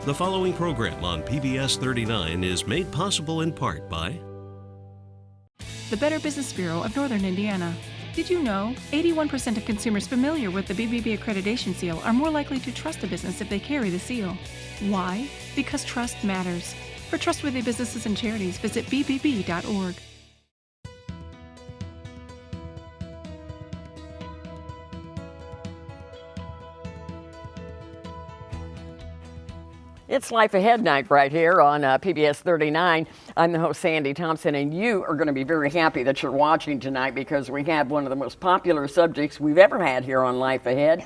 The following program on PBS 39 is made possible in part by the Better Business Bureau of Northern Indiana. Did you know 81% of consumers familiar with the BBB accreditation seal are more likely to trust a business if they carry the seal? Why? Because trust matters. For trustworthy businesses and charities, visit bbb.org. It's Life Ahead night right here on PBS 39. I'm the host, Sandy Thompson, and you are going to be very happy that you're watching tonight because we have one of the most popular subjects we've ever had here on Life Ahead.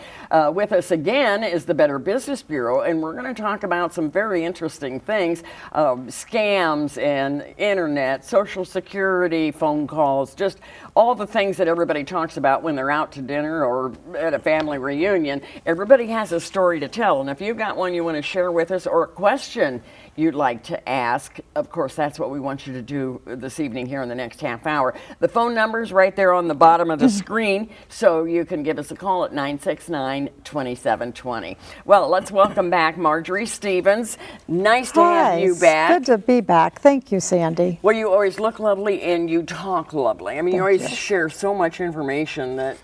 With us again is the Better Business Bureau, and we're going to talk about some very interesting things, scams and internet, Social Security, phone calls, just all the things that everybody talks about when they're out to dinner or at a family reunion. Everybody has a story to tell, and if you've got one you want to share with us or a question you'd like to ask, of course, that's what we want you to do this evening here in the next half hour. The phone number's right there on the bottom of the screen, so you can give us a call at 969-2720. Well, let's welcome back Marjorie Stephens. Nice to have you back. Good to be back. Thank you, Sandy. Well, you always look lovely and you talk lovely. I mean, you always share so much information that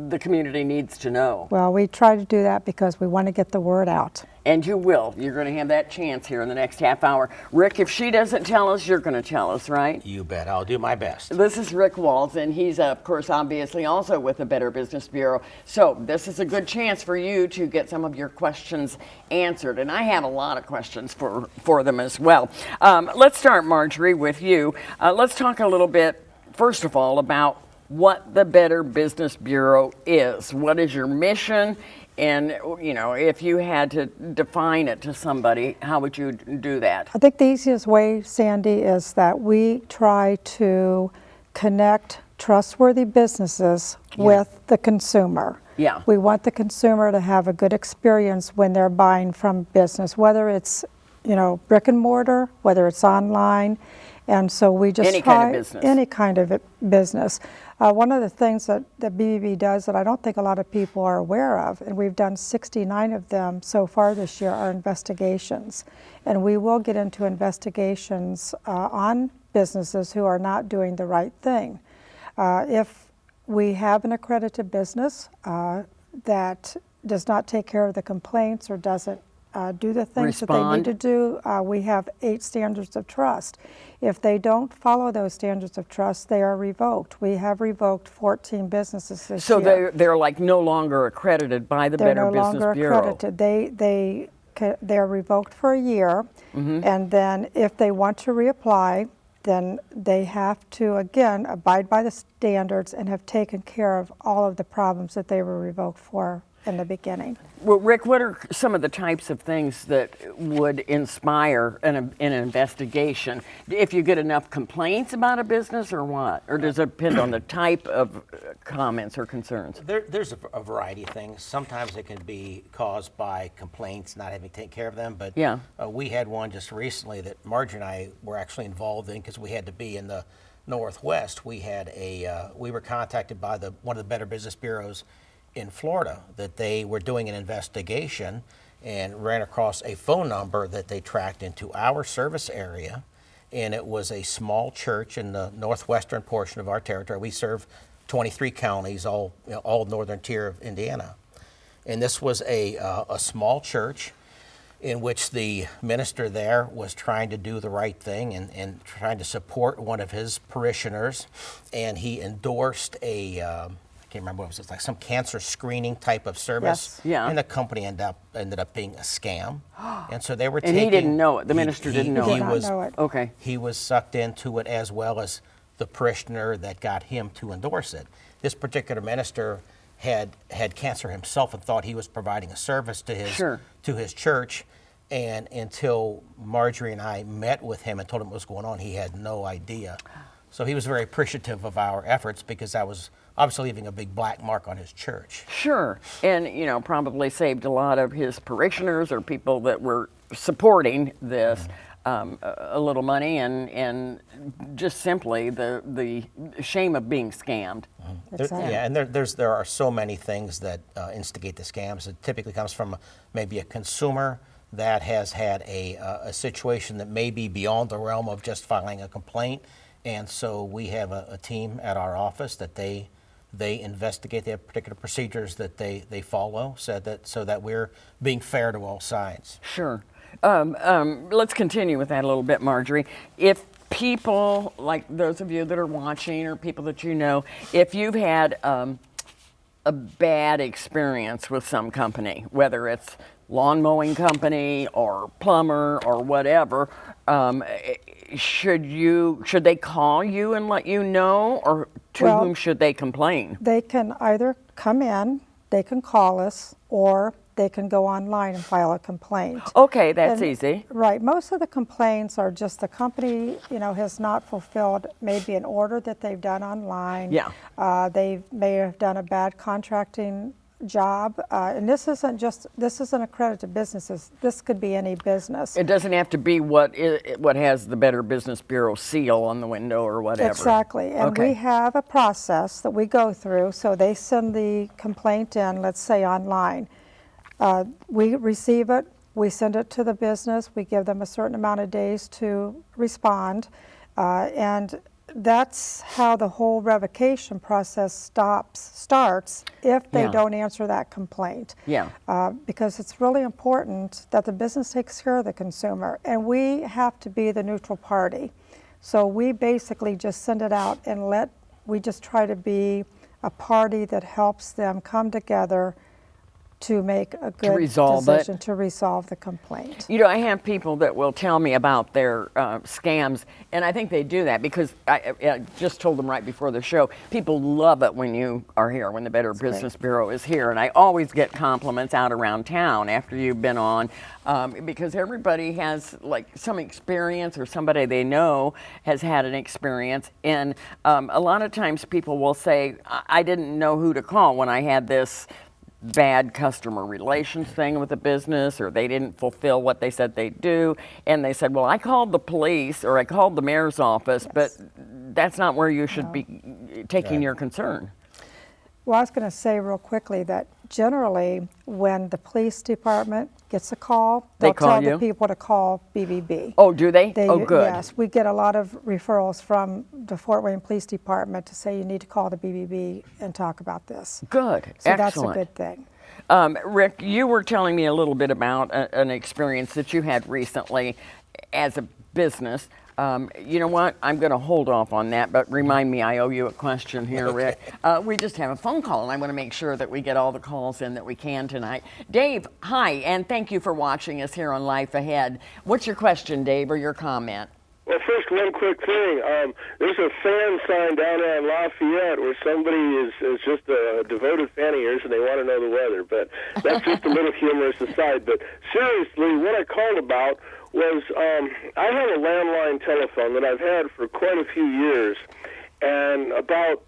the community needs to know. Well, we try to do that because we want to get the word out. And you will. You're going to have that chance here in the next half hour. Rick, if she doesn't tell us, you're going to tell us, right? You bet. I'll do my best. This is Rick Walz, and he's, of course, obviously also with the Better Business Bureau. So this is a good chance for you to get some of your questions answered. And I have a lot of questions for them as well. Let's start, Marjorie, with you. Let's talk a little bit, first of all, about what the Better Business Bureau is. What is your mission? And, you know, if you had to define it to somebody, how would you do that? I think the easiest way, Sandy, is that we try to connect trustworthy businesses with the consumer. Yeah. We want the consumer to have a good experience when they're buying from business, whether it's, you know, brick and mortar, whether it's online. And so we just any kind of business. Any kind of business. One of the things that BBB does that I don't think a lot of people are aware of, and we've done 69 of them so far this year, are investigations. And we will get into investigations on businesses who are not doing the right thing. If we have an accredited business that does not take care of the complaints or doesn't do the things that they need to do, we have 8 standards of trust. If they don't follow those standards of trust, they are revoked. We have revoked 14 businesses this year. So they're like no longer accredited by the Better Business Bureau. They're no longer accredited. They're revoked for a year, and then if they want to reapply, then they have to, again, abide by the standards and have taken care of all of the problems that they were revoked for in the beginning. Well, Rick, what are some of the types of things that would inspire an investigation? If you get enough complaints about a business or what? Or does it depend on the type of comments or concerns? There's a variety of things. Sometimes it can be caused by complaints, not having to take care of them. But we had one just recently that Marjorie and I were actually involved in because we had to be in the Northwest. We had we were contacted by one of the Better Business Bureaus in Florida that they were doing an investigation and ran across a phone number that they tracked into our service area, and it was a small church in the northwestern portion of our territory. We serve 23 counties, all northern tier of Indiana, and this was a small church in which the minister there was trying to do the right thing and trying to support one of his parishioners, and he endorsed I can't remember what it was. It's like some cancer screening type of service. Yes. Yeah. And the company ended up being a scam. And so they were and he didn't know it. The minister didn't know it. He did not know it. Okay. He was sucked into it as well as the parishioner that got him to endorse it. This particular minister had cancer himself and thought he was providing a service to his church. And until Marjorie and I met with him and told him what was going on, he had no idea. So he was very appreciative of our efforts because that was obviously leaving a big black mark on his church. Sure, and probably saved a lot of his parishioners or people that were supporting this a little money and just simply the shame of being scammed. Exactly. And there are so many things that instigate the scams. It typically comes from maybe a consumer that has had a situation that may be beyond the realm of just filing a complaint. And so we have a team at our office that they investigate. They have particular procedures that they follow so that we're being fair to all sides. Sure. Let's continue with that a little bit, Marjorie. If people, like those of you that are watching or people that you know, if you've had a bad experience with some company, whether it's lawn mowing company or plumber or whatever, should they call you and let you know, or to whom should they complain? They can either come in, they can call us, or they can go online and file a complaint. Okay, that's easy. Right. Most of the complaints are just the company, has not fulfilled maybe an order that they've done online. Yeah. They may have done a bad contracting job, and this isn't accredited to businesses. This could be any business. It doesn't have to be what has the Better Business Bureau seal on the window or whatever. Exactly, and we have a process that we go through. So they send the complaint in, let's say online. We receive it, we send it to the business, we give them a certain amount of days to respond, and that's how the whole revocation process starts if they don't answer that complaint. Yeah. Because it's really important that the business takes care of the consumer, and we have to be the neutral party. So we basically just send it out and we just try to be a party that helps them come together to make a good decision to resolve the complaint. I have people that will tell me about their scams, and I think they do that because I just told them right before the show, people love it when you are here, when the Better Business Bureau is here, and I always get compliments out around town after you've been on, because everybody has like some experience or somebody they know has had an experience, and a lot of times people will say, I didn't know who to call when I had this bad customer relations thing with the business, or they didn't fulfill what they said they'd do, and they said, well, I called the police or I called the mayor's office, but that's not where you should be taking your concern. Well, I was going to say real quickly that generally when the police department gets a call, they'll tell the people to call BBB. Oh, do they? Oh, good. Yes, we get a lot of referrals from the Fort Wayne Police Department to say you need to call the BBB and talk about this. Good. So excellent. That's a good thing. Rick, you were telling me a little bit about an experience that you had recently as a business. You know what? I'm going to hold off on that, but remind me I owe you a question here, Rick. We just have a phone call, and I want to make sure that we get all the calls in that we can tonight. Dave, hi, and thank you for watching us here on Life Ahead. What's your question, Dave, or your comment? Well, first, one quick thing. There's a fan sign down there in Lafayette where somebody is just a devoted fan of yours and they want to know the weather. But that's just a little humorous aside. But seriously, what I called about was I have a landline telephone that I've had for quite a few years. And about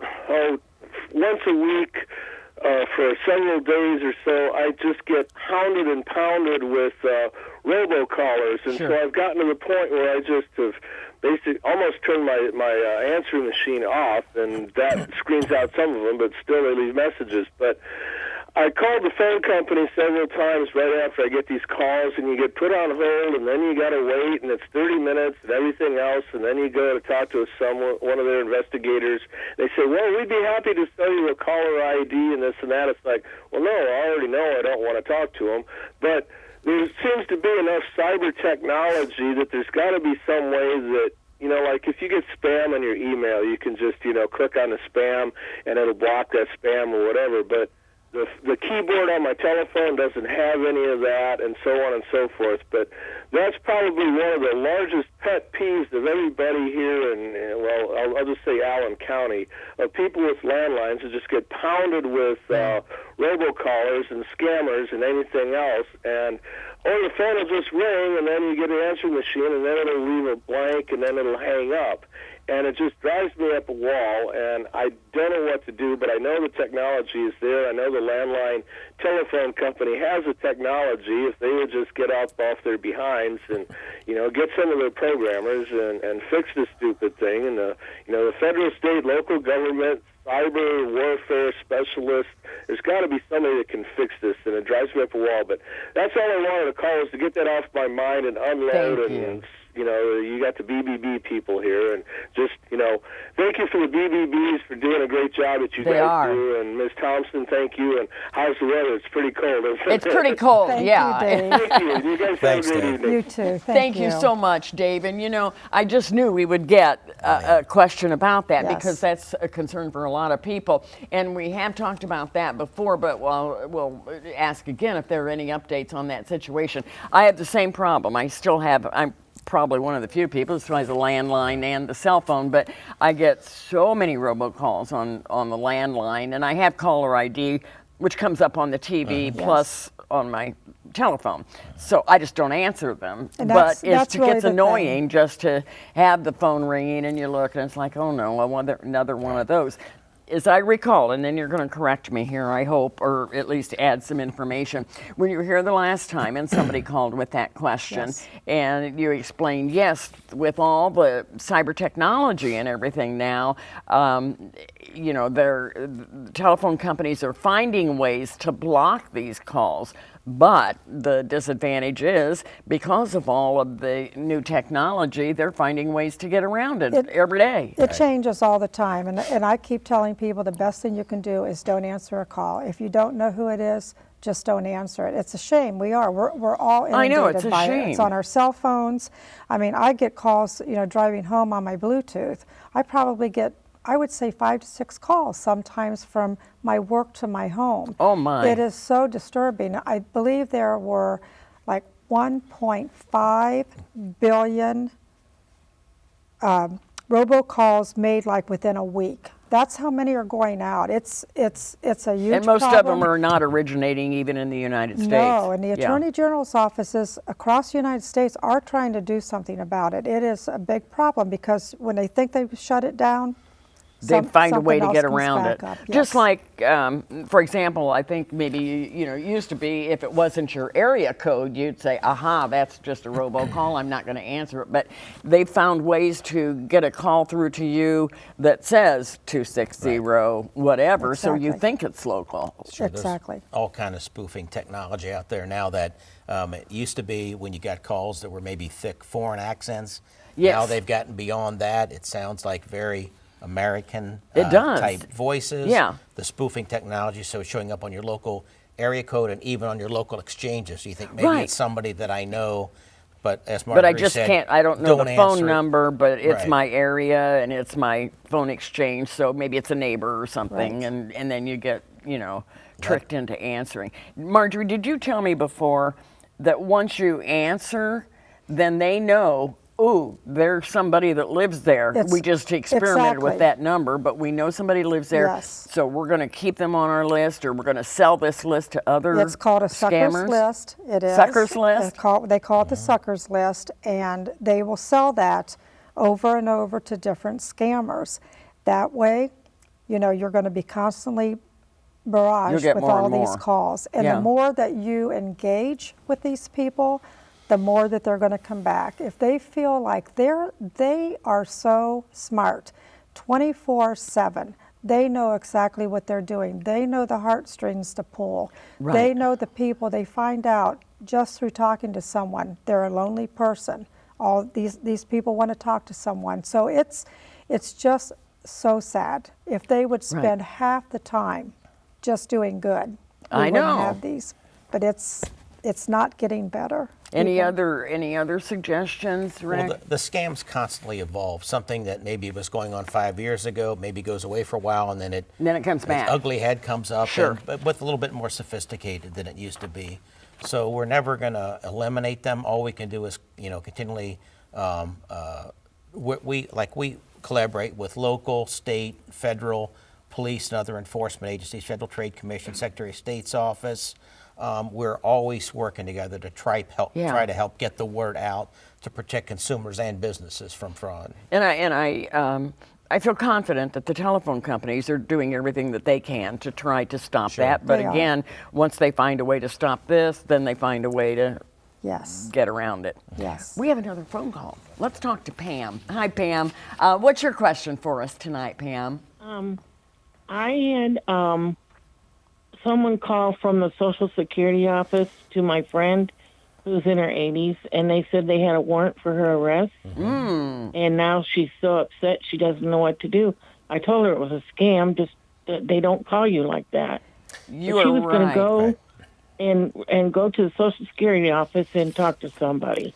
once a week for several days or so, I just get pounded and pounded with robocallers, and so I've gotten to the point where I just have basically almost turned my answering machine off, and that screens out some of them, but still they leave messages. But I called the phone company several times right after I get these calls, and you get put on hold, and then you got to wait, and it's 30 minutes and everything else, and then you go to talk to one of their investigators. They say, well, we'd be happy to sell you a caller ID and this and that. It's like, well, no, I already know I don't want to talk to them. But there seems to be enough cyber technology that there's got to be some way that, like if you get spam on your email, you can just, click on the spam and it'll block that spam or whatever. But the keyboard on my telephone doesn't have any of that, and so on and so forth. But that's probably one of the largest pet peeves of everybody here in, well, I'll just say Allen County, of people with landlines who just get pounded with robocallers and scammers and anything else. And the phone will just ring, and then you get an answering machine, and then it'll leave a blank, and then it'll hang up. and it just drives me up a wall, and I don't know what to do, but I know the technology is there. I know the landline telephone company has the technology. If they would just get off their behinds and, get some of their programmers and fix this stupid thing, and the federal, state, local government, cyber warfare specialists, there's got to be somebody that can fix this, and it drives me up a wall. But that's all I wanted to call, is to get that off my mind and unload. You got the BBB people here, and just, thank you for the BBBs for doing a great job that you guys do. And Ms. Thompson, thank you. And how's the weather? It's pretty cold, isn't it? It's pretty cold, Thank yeah. you, Dave. Thank you. You guys have a great evening. You too. Thank you so much, Dave. And I just knew we would get a question about that, because that's a concern for a lot of people. And we have talked about that before, but we'll ask again if there are any updates on that situation. I have the same problem. I'm probably one of the few people who still has a landline and the cell phone, but I get so many robocalls on the landline, and I have caller ID, which comes up on the TV plus on my telephone. So I just don't answer them. And but that's it really gets the annoying just to have the phone ringing and you look and it's like, oh no, I want another one of those. As I recall, and then you're going to correct me here, I hope, or at least add some information. When you were here the last time and somebody called with that question, and you explained, yes, with all the cyber technology and everything now, the telephone companies are finding ways to block these calls. But the disadvantage is, because of all of the new technology, they're finding ways to get around it every day. It changes all the time, and I keep telling people the best thing you can do is don't answer a call. If you don't know who it is, just don't answer it. It's a shame. We're all inundated I know, it's a by shame. it. It's on our cell phones. I mean, I get calls, driving home on my Bluetooth. I probably get, I would say, 5 to 6 calls sometimes from my work to my home. Oh my. It is so disturbing. I believe there were like 1.5 billion robocalls made like within a week. That's how many are going out. It's a huge problem. And most of them are not originating even in the United States. No, and the Attorney General's offices across the United States are trying to do something about it. It is a big problem, because when they think they've shut it down, they find a way to get comes around back it. up, Just like, for example, I think maybe, it used to be if it wasn't your area code, you'd say, aha, that's just a robocall, I'm not going to answer it. But they found ways to get a call through to you that says 260 whatever, so you think it's local. Sure, exactly. There's all kind of spoofing technology out there now that it used to be when you got calls that were maybe thick foreign accents. Yes. Now they've gotten beyond that. It sounds like very American type voices. Yeah. The spoofing technology, so it's showing up on your local area code and even on your local exchanges. So you think maybe it's somebody that I know, but as Marjorie But I just said, can't, I don't know the phone answer it. number, but it's Right. my area and it's my phone exchange, so maybe it's a neighbor or something, Right. and then you get, tricked into answering. Marjorie, did you tell me before that once you answer, then they know, ooh, there's somebody that lives there. We just experimented with that number, but we know somebody lives there. Yes. So we're going to keep them on our list, or we're going to sell this list to other It's called a suckers scammers. list. It is. Suckers list? They call it the suckers list, and they will sell that over and over to different scammers. That way, you're going to be constantly barraged with all these calls. And the more that you engage with these people, the more that they're going to come back. If they feel like they are so smart, 24/7, they know exactly what they're doing. They know the heartstrings to pull. Right. They know the people. They find out just through talking to someone. They're a lonely person. All these people want to talk to someone. So it's just so sad. If they would spend half the time just doing good, we wouldn't have these. But it's not getting better. Any other suggestions, Rick? Well, the scams constantly evolve. Something that maybe was going on 5 years ago, maybe goes away for a while, and then it comes back. Its ugly head comes up, Sure. but with a little bit more sophisticated than it used to be. So we're never going to eliminate them. All we can do is, continually we collaborate with local, state, federal, police, and other enforcement agencies, Federal Trade Commission, Secretary of State's office. we're always working together to try to help get the word out to protect consumers and businesses from fraud. And I feel confident that the telephone companies are doing everything that they can to try to stop that. But again, once they find a way to stop this, then they find a way to get around it. Yes. We have another phone call. Let's talk to Pam. Hi, Pam. What's your question for us tonight, Pam? I had someone call from the Social Security office to my friend who's in her 80s, and they said they had a warrant for her arrest. And now she's so upset she doesn't know what to do. I told her it was a scam, just that they don't call you like that. You but she was are going to right. go and go to the Social Security office and talk to somebody.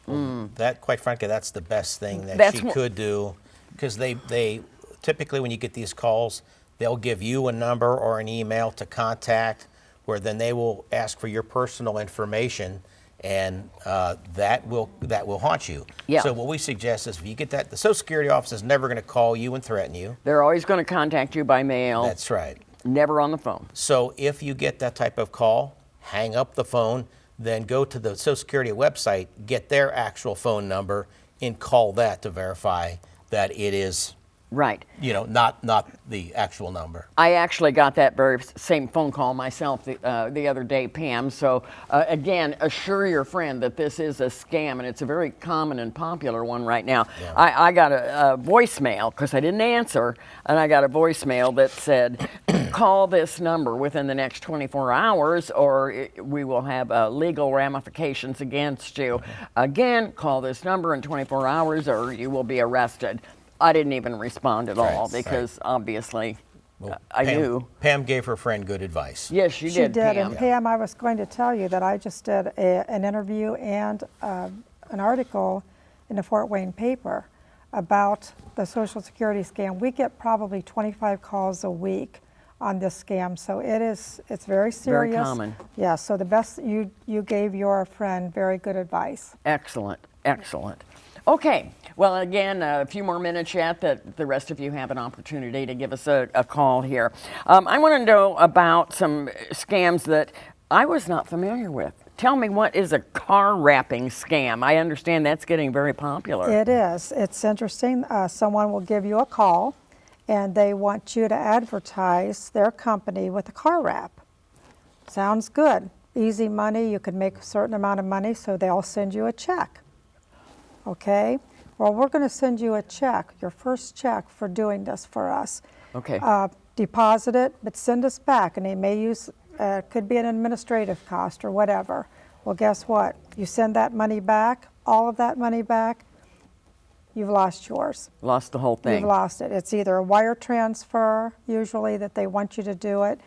That, quite frankly, that's the best thing that she could do, because they typically, when you get these calls, they'll give you a number or an email to contact, where then they will ask for your personal information, and that will haunt you. Yeah. So what we suggest is, if you get that, the Social Security office is never going to call you and threaten you. They're always going to contact you by mail. That's right. Never on the phone. So if you get that type of call, hang up the phone, then go to the Social Security website, get their actual phone number, and call that to verify that it is, right, not the actual number. I actually got that very same phone call myself the other day, Pam. So again, assure your friend that this is a scam, and it's a very common and popular one right now. Yeah. I got a voicemail, because I didn't answer, and I got a voicemail that said, call this number within the next 24 hours or we will have legal ramifications against you. Again, call this number in 24 hours or you will be arrested. I didn't even respond at all because obviously I knew. Pam gave her friend good advice. Yes, she did, Pam. And Pam, I was going to tell you that I just did an interview and an article in the Fort Wayne paper about the Social Security scam. We get probably 25 calls a week on this scam, so it's very serious. Very common. Yeah, so the best, you gave your friend very good advice. Excellent, excellent. Okay, well, again, a few more minutes yet that the rest of you have an opportunity to give us a call here. I want to know about some scams that I was not familiar with. Tell me, what is a car wrapping scam? I understand that's getting very popular. It is. It's interesting. Someone will give you a call and they want you to advertise their company with a car wrap. Sounds good. Easy money. You can make a certain amount of money, so they'll send you a check. Okay? Well, we're going to send you a check, your first check for doing this for us. Okay. Deposit it, but send us back, and they may use, could be an administrative cost or whatever. Well, guess what? You send that money back, all of that money back, you've lost yours. Lost the whole thing. You've lost it. It's either a wire transfer, usually, that they want you to do it.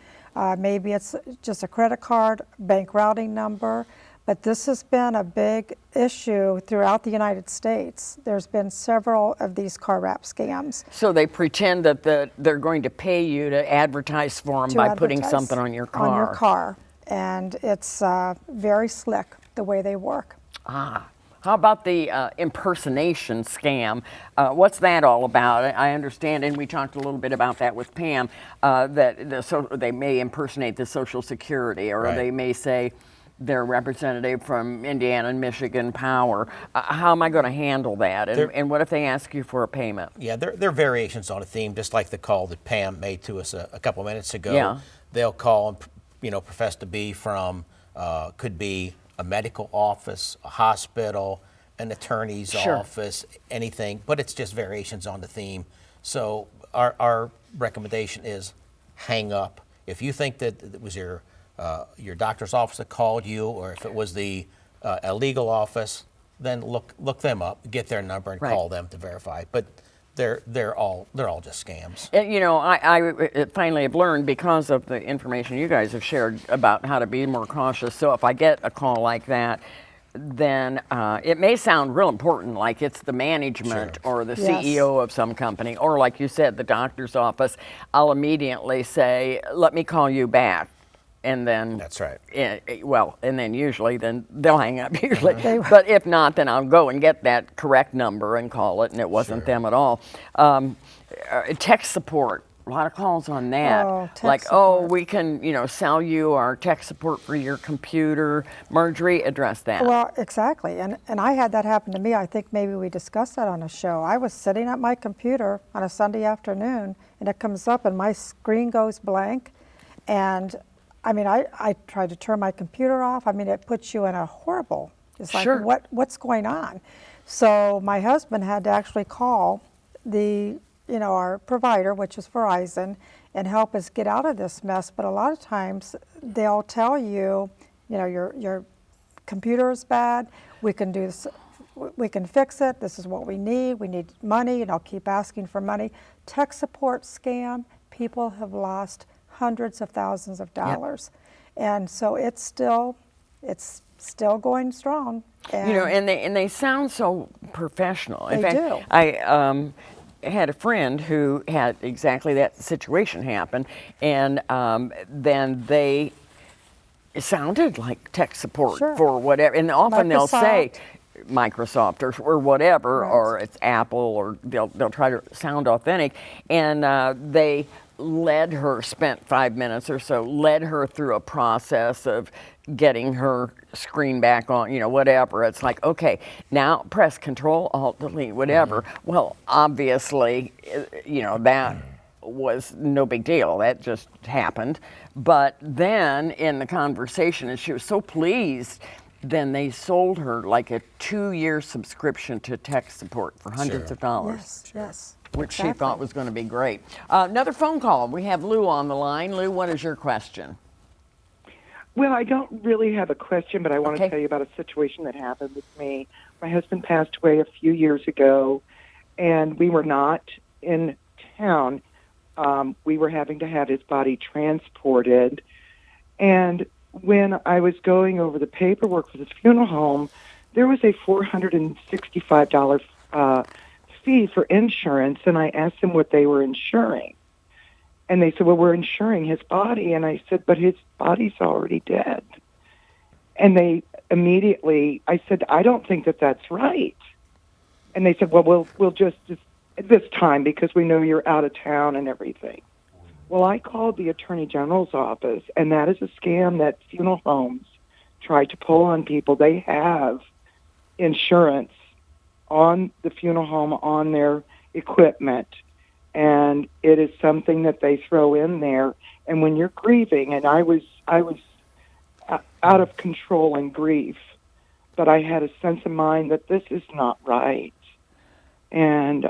Maybe it's just a credit card, bank routing number. But this has been a big issue throughout the United States. There's been several of these car wrap scams. So they pretend that they're going to pay you to advertise for them by putting something on your car. On your car. And it's very slick the way they work. Ah. How about the impersonation scam? What's that all about? I understand, and we talked a little bit about that with Pam, that they may impersonate the Social Security, or they may say they're representative from Indiana and Michigan Power. How am I going to handle that? And what if they ask you for a payment? Yeah, they're variations on a theme, just like the call that Pam made to us a couple minutes ago. Yeah. They'll call and profess to be from, could be a medical office, a hospital, an attorney's office, anything, but it's just variations on the theme. So our recommendation is hang up. If you think that it was your doctor's office that called you, or if it was the a legal office, then look them up, get their number, and call them to verify. But they're all just scams. I finally have learned, because of the information you guys have shared, about how to be more cautious. So if I get a call like that, then it may sound real important, like it's the management or the CEO of some company, or like you said, the doctor's office. I'll immediately say, let me call you back. And then that's right. And then usually then they'll hang up usually. But if not, then I'll go and get that correct number and call it, and it wasn't them at all. Tech support. a lot of calls on that. Oh, tech like, support. we can, sell you our tech support for your computer. Marjorie, address that. Well, exactly. And I had that happen to me. I think maybe we discussed that on a show. I was sitting at my computer on a Sunday afternoon, and it comes up, and my screen goes blank. And I mean, I tried to turn my computer off. I mean, it puts you in a horrible, it's like, Sure. what's going on? So my husband had to actually call our provider, which is Verizon, and help us get out of this mess. But a lot of times they'll tell you, your computer is bad. We can do this. We can fix it. This is what we need. We need money, and I'll keep asking for money. Tech support scam. People have lost hundreds of thousands of dollars, and so it's still going strong. And and they sound so professional. In They fact, do. I had a friend who had exactly that situation happen, and then they sounded like tech support Sure. for whatever, and often they'll say Microsoft or whatever, Right. or it's Apple, or they'll try to sound authentic, and they spent 5 minutes or so, led her through a process of getting her screen back on, whatever. It's like, okay, now press Control, Alt, Delete, whatever. Well, obviously, that was no big deal. That just happened. But then in the conversation, and she was so pleased, then they sold her like a 2-year subscription to tech support for hundreds of dollars. Yes. Which she thought was going to be great. Another phone call. We have Lou on the line. Lou, what is your question? Well, I don't really have a question, but I want Okay. to tell you about a situation that happened with me. My husband passed away a few years ago, and we were not in town. We were having to have his body transported. And when I was going over the paperwork for this funeral home, there was a $465 fee for insurance, and I asked them what they were insuring. And they said, well, we're insuring his body. And I said, but his body's already dead. And they immediately, I said, I don't think that that's right. And they said, well, we'll just this time, because we know you're out of town and everything. Well, I called the Attorney General's office, and that is a scam that funeral homes try to pull on people. They have insurance on the funeral home, on their equipment, and it is something that they throw in there. And when you're grieving, and I was out of control in grief, but I had a sense of mind that this is not right. And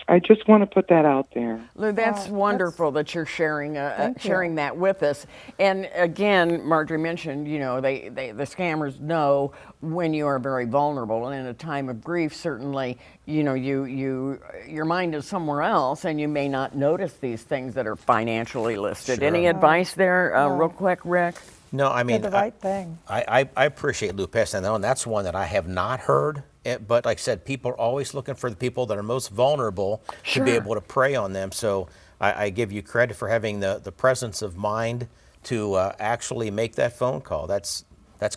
I just want to put that out there. Lou, that's wonderful that you're sharing that with us. And again, Marjorie mentioned, the scammers know when you are very vulnerable, and in a time of grief, certainly, your mind is somewhere else, and you may not notice these things that are financially listed. Sure. Any advice there, real quick, Rick? No, I mean, Did the right thing. I appreciate Lou passing that on. That's one that I have not heard. But like I said, people are always looking for the people that are most vulnerable to be able to prey on them. So I give you credit for having the presence of mind to actually make that phone call. That's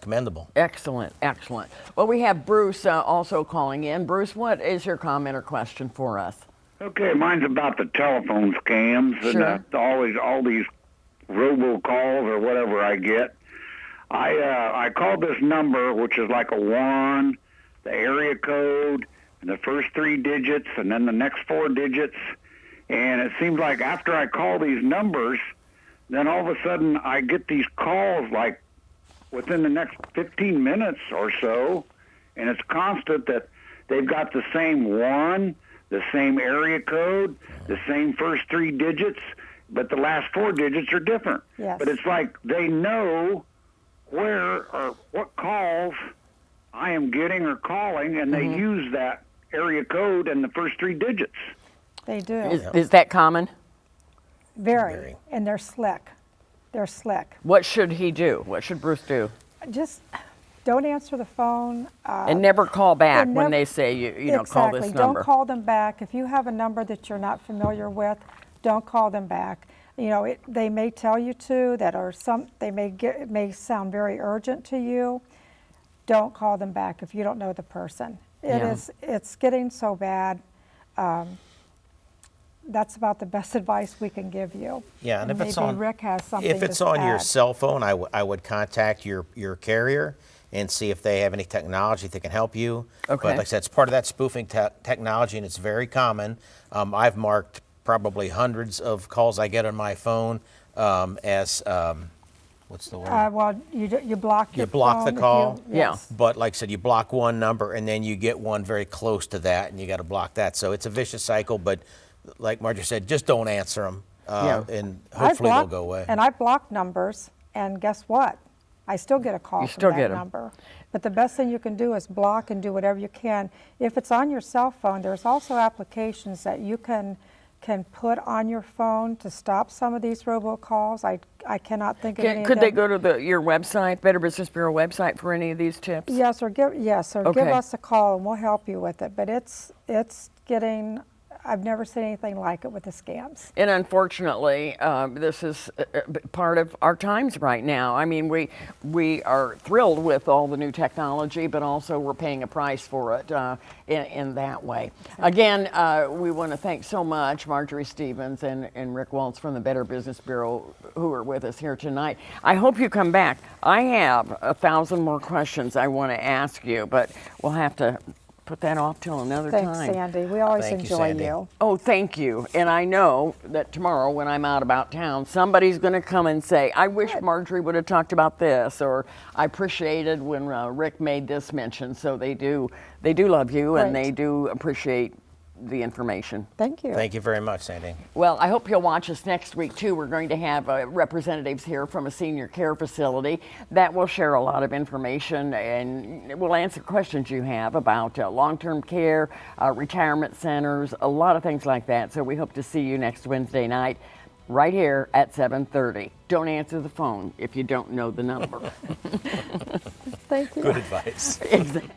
commendable. Excellent, excellent. Well, we have Bruce also calling in. Bruce, what is your comment or question for us? Okay, mine's about the telephone scams and all these robocalls or whatever I get. I called this number, which is like a 1, the area code, and the first 3 digits, and then the next 4 digits. And it seems like after I call these numbers, then all of a sudden I get these calls like within the next 15 minutes or so, and it's constant that they've got the same 1, the same area code, the same first 3 digits, but the last 4 digits are different. Yes. But it's like they know where or what calls I am getting or calling, and they use that area code and the first 3 digits. They do. Is that common? Very. And they're slick. They're slick. What should he do? What should Bruce do? Just don't answer the phone. And never call back and when never- they say, call Exactly. this number. Don't call them back. If you have a number that you're not familiar with, don't call them back. They may tell you to that, or it may sound very urgent to you. Don't call them back if you don't know the person. It's getting so bad. that's about the best advice we can give you. Yeah, and if maybe it's on, Rick has something if it's to on your add. cell phone, I would contact your carrier and see if they have any technology that can help you. Okay. But like I said, it's part of that spoofing technology, and it's very common. I've marked probably hundreds of calls I get on my phone as what's the word? Well, you block your You block phone the if call. you- yes. But like I said, you block one number and then you get one very close to that, and you got to block that. So it's a vicious cycle. But like Marjorie said, just don't answer them, and hopefully they'll go away. And I block numbers, and guess what? I still get a call from still that get 'em. number. But the best thing you can do is block and do whatever you can. If it's on your cell phone, there's also applications that you can put on your phone to stop some of these robocalls. I cannot think of any Could of they them. go to your website, Better Business Bureau website, for any of these tips? Yes, or give Okay. us a call and we'll help you with it. But it's getting. I've never seen anything like it with the scams. And unfortunately, this is part of our times right now. I mean, we are thrilled with all the new technology, but also we're paying a price for it in that way. Again, we want to thank so much Marjorie Stephens and Rick Walz from the Better Business Bureau, who are with us here tonight. I hope you come back. I have 1,000 more questions I want to ask you, but we'll have to put that off till another Thanks, time. Sandy. We always Thank you, enjoy Sandy. you. Oh, thank you. And I know that tomorrow when I'm out about town, somebody's going to come and say, I wish Marjorie would have talked about this, or I appreciated when Rick made this mention. So they do love you, and Great. they do appreciate the information. Thank you. Thank you very much, Sandy. Well, I hope you'll watch us next week too. We're going to have representatives here from a senior care facility that will share a lot of information, and we'll answer questions you have about long-term care, retirement centers, a lot of things like that. So we hope to see you next Wednesday night right here at 7:30. Don't answer the phone if you don't know the number. Thank you. Good advice. Exactly.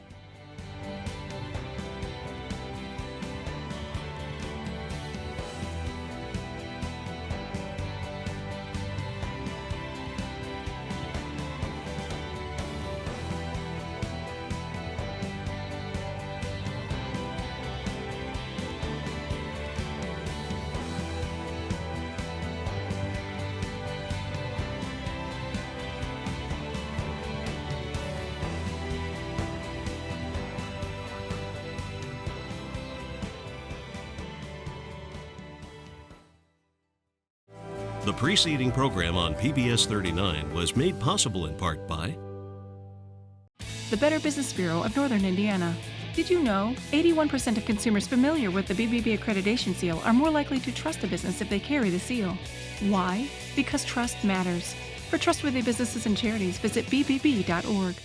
The preceding program on PBS 39 was made possible in part by the Better Business Bureau of Northern Indiana. Did you know 81% of consumers familiar with the BBB accreditation seal are more likely to trust a business if they carry the seal? Why? Because trust matters. For trustworthy businesses and charities, visit bbb.org.